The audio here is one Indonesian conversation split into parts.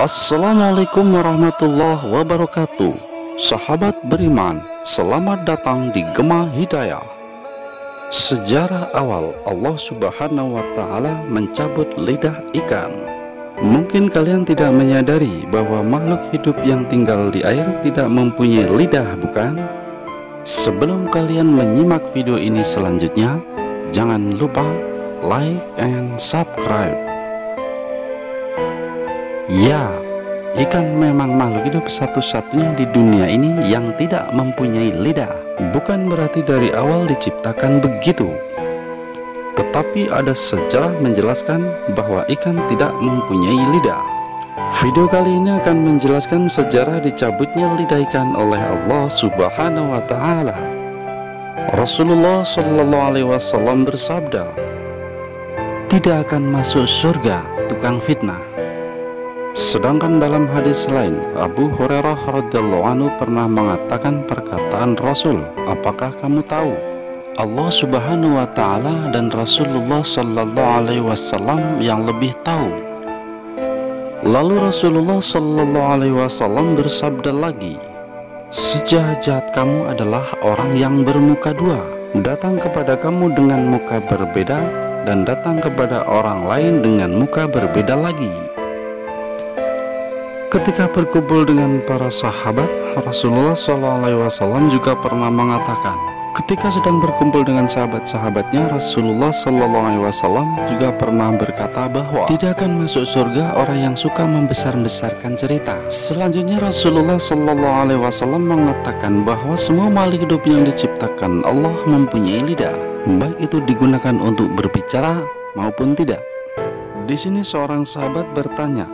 Assalamualaikum warahmatullahi wabarakatuh. Sahabat beriman, selamat datang di Gema Hidayah. Sejarah awal Allah Subhanahu wa Ta'ala mencabut lidah ikan. Mungkin kalian tidak menyadari bahwa makhluk hidup yang tinggal di air tidak mempunyai lidah, bukan? Sebelum kalian menyimak video ini selanjutnya, jangan lupa like and subscribe. Ya, ikan memang makhluk hidup satu-satunya di dunia ini yang tidak mempunyai lidah. Bukan berarti dari awal diciptakan begitu, tetapi ada sejarah menjelaskan bahwa ikan tidak mempunyai lidah. Video kali ini akan menjelaskan sejarah dicabutnya lidah ikan oleh Allah Subhanahu wa Ta'ala. Rasulullah Shallallahu Alaihi Wasallam bersabda, "Tidak akan masuk surga tukang fitnah." Sedangkan dalam hadis lain, Abu Hurairah radhiyallahu anhu pernah mengatakan perkataan Rasul, "Apakah kamu tahu Allah Subhanahu wa Ta'ala dan Rasulullah Sallallahu Alaihi Wasallam yang lebih tahu?" Lalu Rasulullah Sallallahu Alaihi Wasallam bersabda lagi, "Sejahat-jahat kamu adalah orang yang bermuka dua, datang kepada kamu dengan muka berbeda dan datang kepada orang lain dengan muka berbeda lagi." Ketika berkumpul dengan para sahabat, Rasulullah SAW juga pernah mengatakan, ketika sedang berkumpul dengan sahabat-sahabatnya, Rasulullah SAW juga pernah berkata bahwa tidak akan masuk surga orang yang suka membesar-besarkan cerita. Selanjutnya Rasulullah SAW mengatakan bahwa semua makhluk hidup yang diciptakan Allah mempunyai lidah, baik itu digunakan untuk berbicara maupun tidak. Di sini seorang sahabat bertanya,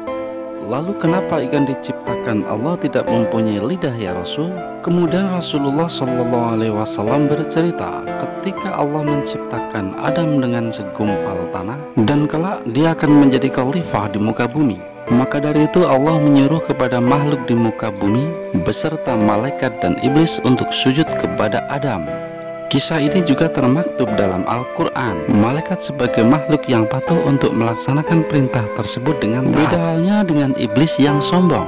"Lalu kenapa ikan diciptakan Allah tidak mempunyai lidah ya Rasul?" Kemudian Rasulullah SAW bercerita, ketika Allah menciptakan Adam dengan segumpal tanah dan kelak dia akan menjadi khalifah di muka bumi, maka dari itu Allah menyuruh kepada makhluk di muka bumi beserta malaikat dan iblis untuk sujud kepada Adam. Kisah ini juga termaktub dalam Al-Quran. Malaikat sebagai makhluk yang patuh untuk melaksanakan perintah tersebut dengan taat. Beda halnya dengan iblis yang sombong.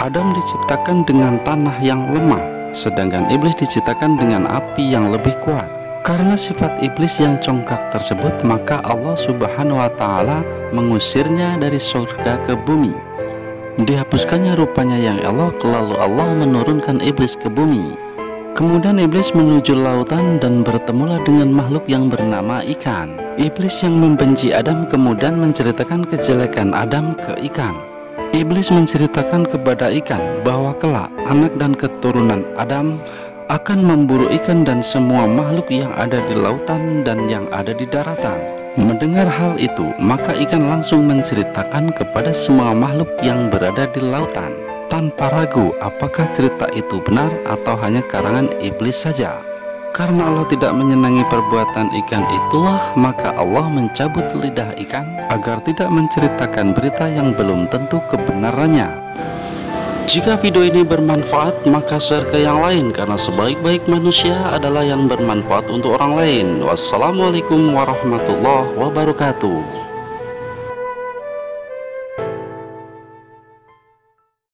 Adam diciptakan dengan tanah yang lemah, sedangkan iblis diciptakan dengan api yang lebih kuat. Karena sifat iblis yang congkak tersebut, maka Allah Subhanahu wa Ta'ala mengusirnya dari surga ke bumi. Dihapuskannya rupanya yang elok, lalu Allah menurunkan iblis ke bumi. Kemudian iblis menuju lautan dan bertemulah dengan makhluk yang bernama ikan. Iblis yang membenci Adam kemudian menceritakan kejelekan Adam ke ikan. Iblis menceritakan kepada ikan bahwa kelak anak dan keturunan Adam akan memburu ikan dan semua makhluk yang ada di lautan dan yang ada di daratan. Mendengar hal itu, maka ikan langsung menceritakan kepada semua makhluk yang berada di lautan, tanpa ragu apakah cerita itu benar atau hanya karangan iblis saja. Karena Allah tidak menyenangi perbuatan ikan itulah, maka Allah mencabut lidah ikan agar tidak menceritakan berita yang belum tentu kebenarannya. Jika video ini bermanfaat, maka share ke yang lain, karena sebaik-baik manusia adalah yang bermanfaat untuk orang lain. Wassalamualaikum warahmatullahi wabarakatuh.